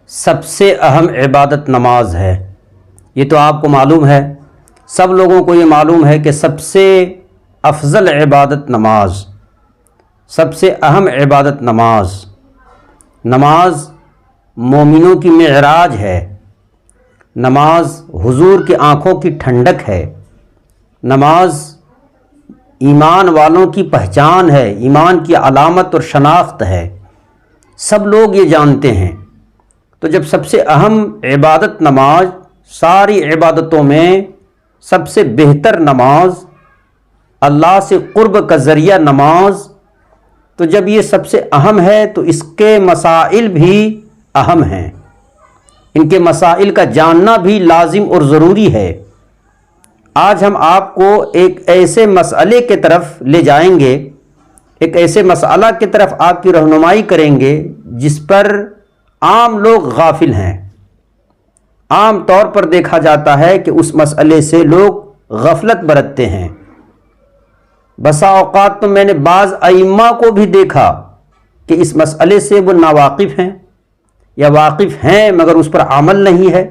سب سے اہم عبادت نماز ہے۔ یہ تو آپ کو معلوم ہے، سب لوگوں کو یہ معلوم ہے کہ سب سے افضل عبادت نماز، سب سے اہم عبادت نماز۔ نماز مومنوں کی معراج ہے، نماز حضور کی آنکھوں کی ٹھنڈک ہے، نماز ایمان والوں کی پہچان ہے، ایمان کی علامت اور شناخت ہے، سب لوگ یہ جانتے ہیں۔ تو جب سب سے اہم عبادت نماز، ساری عبادتوں میں سب سے بہتر نماز، اللہ سے قرب کا ذریعہ نماز، تو جب یہ سب سے اہم ہے تو اس کے مسائل بھی اہم ہیں، ان کے مسائل کا جاننا بھی لازم اور ضروری ہے۔ آج ہم آپ کو ایک ایسے مسئلے کی طرف لے جائیں گے، ایک ایسے مسئلہ کی طرف آپ کی رہنمائی کریں گے جس پر عام لوگ غافل ہیں۔ عام طور پر دیکھا جاتا ہے کہ اس مسئلے سے لوگ غفلت برتتے ہیں۔ بسا اوقات تو میں نے بعض ائمہ کو بھی دیکھا کہ اس مسئلے سے وہ ناواقف ہیں یا واقف ہیں مگر اس پر عمل نہیں ہے۔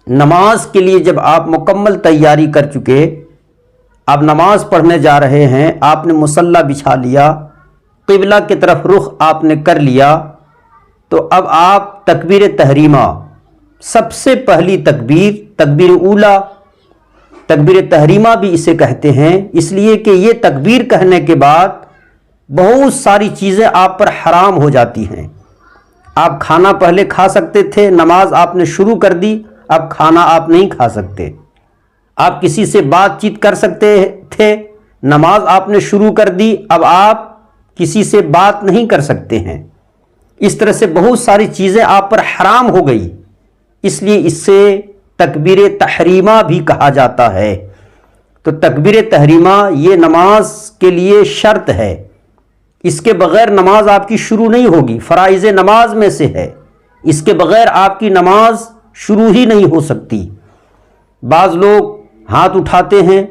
نماز کے لیے جب آپ مکمل تیاری کر چکے، آپ نماز پڑھنے جا رہے ہیں، آپ نے مصلی بچھا لیا، قبلہ کی طرف رخ آپ نے کر لیا، تو اب آپ تکبیر تحریمہ، سب سے پہلی تکبیر، تکبیر اولا، تکبیر تحریمہ بھی اسے کہتے ہیں، اس لیے کہ یہ تکبیر کہنے کے بعد بہت ساری چیزیں آپ پر حرام ہو جاتی ہیں۔ آپ کھانا پہلے کھا سکتے تھے، نماز آپ نے شروع کر دی، اب کھانا آپ نہیں کھا سکتے۔ آپ کسی سے بات چیت کر سکتے تھے، نماز آپ نے شروع کر دی، اب آپ کسی سے بات نہیں کر سکتے ہیں۔ اس طرح سے بہت ساری چیزیں آپ پر حرام ہو گئی، اس لیے اس سے تکبیر تحریمہ بھی کہا جاتا ہے۔ تو تکبیر تحریمہ یہ نماز کے لیے شرط ہے، اس کے بغیر نماز آپ کی شروع نہیں ہوگی، فرائض نماز میں سے ہے، اس کے بغیر آپ کی نماز شروع ہی نہیں ہو سکتی۔ بعض لوگ ہاتھ اٹھاتے ہیں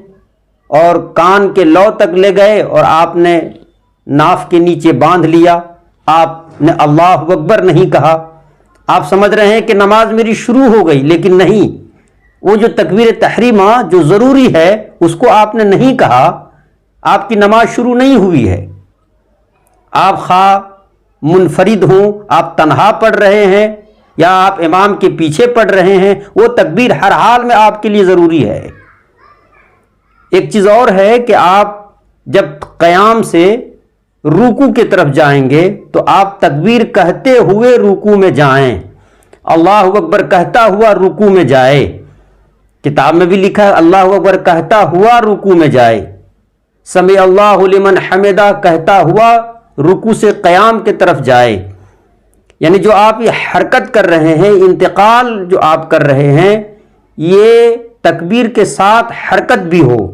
اور کان کے لو تک لے گئے اور آپ نے ناف کے نیچے باندھ لیا، آپ نے اللہ اکبر نہیں کہا، آپ سمجھ رہے ہیں کہ نماز میری شروع ہو گئی، لیکن نہیں، وہ جو تکبیر تحریمہ جو ضروری ہے اس کو آپ نے نہیں کہا، آپ کی نماز شروع نہیں ہوئی ہے۔ آپ خواہ منفرد ہوں، آپ تنہا پڑھ رہے ہیں یا آپ امام کے پیچھے پڑھ رہے ہیں، وہ تکبیر ہر حال میں آپ کے لیے ضروری ہے۔ ایک چیز اور ہے کہ آپ جب قیام سے رکوع کی طرف جائیں گے تو آپ تکبیر کہتے ہوئے رکوع میں جائیں، اللہ اکبر کہتا ہوا رکوع میں جائے۔ کتاب میں بھی لکھا ہے اللہ اکبر کہتا ہوا رکوع میں جائے، سمع اللہ لمن حمدہ کہتا ہوا رکوع سے قیام کی طرف جائے۔ یعنی جو آپ یہ حرکت کر رہے ہیں، انتقال جو آپ کر رہے ہیں، یہ تکبیر کے ساتھ حرکت بھی ہو۔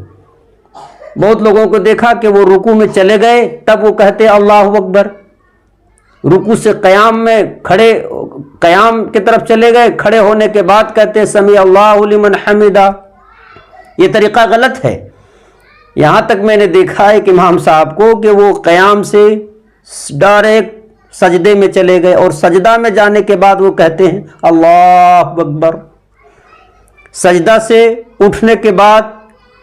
بہت لوگوں کو دیکھا کہ وہ رکوع میں چلے گئے تب وہ کہتے اللہ اکبر، رکوع سے قیام میں کھڑے، قیام کی طرف چلے گئے، کھڑے ہونے کے بعد کہتے سمیع اللہ لمن حمدہ۔ یہ طریقہ غلط ہے۔ یہاں تک میں نے دیکھا ہے کہ امام صاحب کو کہ وہ قیام سے ڈائریکٹ سجدے میں چلے گئے اور سجدہ میں جانے کے بعد وہ کہتے ہیں اللہ اکبر۔ سجدہ سے اٹھنے کے بعد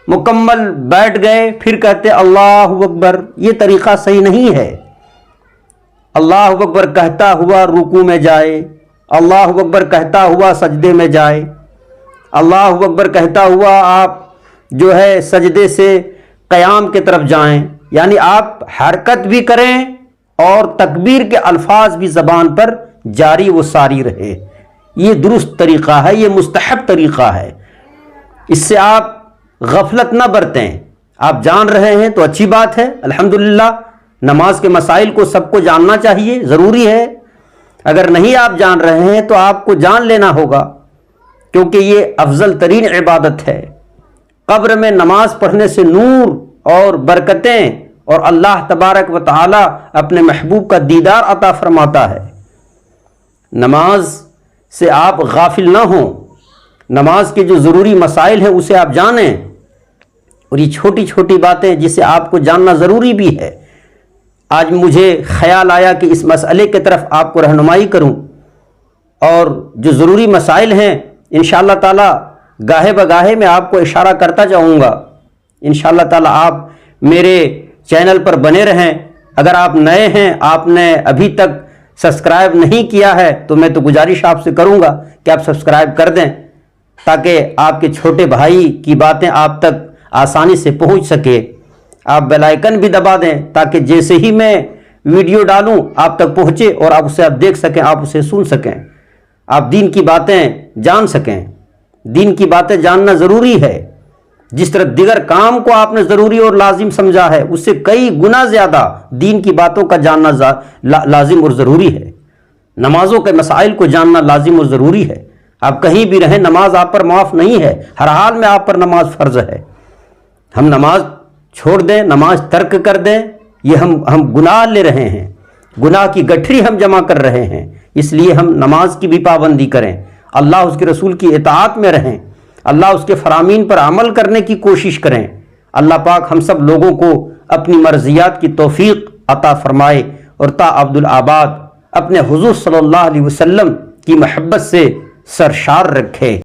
مکمل بیٹھ گئے، پھر کہتے اللہ اکبر۔ یہ طریقہ صحیح نہیں ہے۔ اللہ اکبر کہتا ہوا رکوع میں جائے، اللہ اکبر کہتا ہوا سجدے میں جائے، اللہ اکبر کہتا ہوا آپ جو ہے سجدے سے قیام کی طرف جائیں، یعنی آپ حرکت بھی کریں اور تکبیر کے الفاظ بھی زبان پر جاری و ساری رہے۔ یہ درست طریقہ ہے، یہ مستحب طریقہ ہے۔ اس سے آپ غفلت نہ برتیں۔ آپ جان رہے ہیں تو اچھی بات ہے، الحمدللہ۔ نماز کے مسائل کو سب کو جاننا چاہیے، ضروری ہے۔ اگر نہیں آپ جان رہے ہیں تو آپ کو جان لینا ہوگا، کیونکہ یہ افضل ترین عبادت ہے۔ قبر میں نماز پڑھنے سے نور اور برکتیں اور اللہ تبارک و تعالی اپنے محبوب کا دیدار عطا فرماتا ہے۔ نماز سے آپ غافل نہ ہوں، نماز کے جو ضروری مسائل ہیں اسے آپ جانیں، اور یہ چھوٹی چھوٹی باتیں جسے آپ کو جاننا ضروری بھی ہے۔ آج مجھے خیال آیا کہ اس مسئلے کی طرف آپ کو رہنمائی کروں اور جو ضروری مسائل ہیں انشاءاللہ تعالی گاہے بگاہے میں آپ کو اشارہ کرتا جاؤں گا۔ انشاءاللہ تعالی آپ میرے چینل پر بنے رہیں۔ اگر آپ نئے ہیں، آپ نے ابھی تک سبسکرائب نہیں کیا ہے، تو میں تو گزارش آپ سے کروں گا کہ آپ سبسکرائب کر دیں، تاکہ آپ کے چھوٹے بھائی کی باتیں آپ تک آسانی سے پہنچ سکے۔ آپ بیل آئیکن بھی دبا دیں تاکہ جیسے ہی میں ویڈیو ڈالوں آپ تک پہنچے اور آپ اسے دیکھ سکیں، آپ اسے سن سکیں، آپ دین کی باتیں جان سکیں۔ دین کی باتیں جاننا ضروری ہے۔ جس طرح دیگر کام کو آپ نے ضروری اور لازم سمجھا ہے، اس سے کئی گنا زیادہ دین کی باتوں کا جاننا لازم اور ضروری ہے۔ نمازوں کے مسائل کو جاننا لازم اور ضروری ہے۔ آپ کہیں بھی رہیں، نماز آپ پر معاف نہیں ہے، ہر حال میں آپ پر نماز فرض ہے۔ ہم نماز چھوڑ دیں، نماز ترک کر دیں، یہ ہم گناہ لے رہے ہیں، گناہ کی گٹھری ہم جمع کر رہے ہیں۔ اس لیے ہم نماز کی بھی پابندی کریں، اللہ اس کے رسول کی اطاعت میں رہیں، اللہ اس کے فرامین پر عمل کرنے کی کوشش کریں۔ اللہ پاک ہم سب لوگوں کو اپنی مرضیات کی توفیق عطا فرمائے اور تا عبدالآباد اپنے حضور صلی اللہ علیہ وسلم کی محبت سے سرشار رکھے۔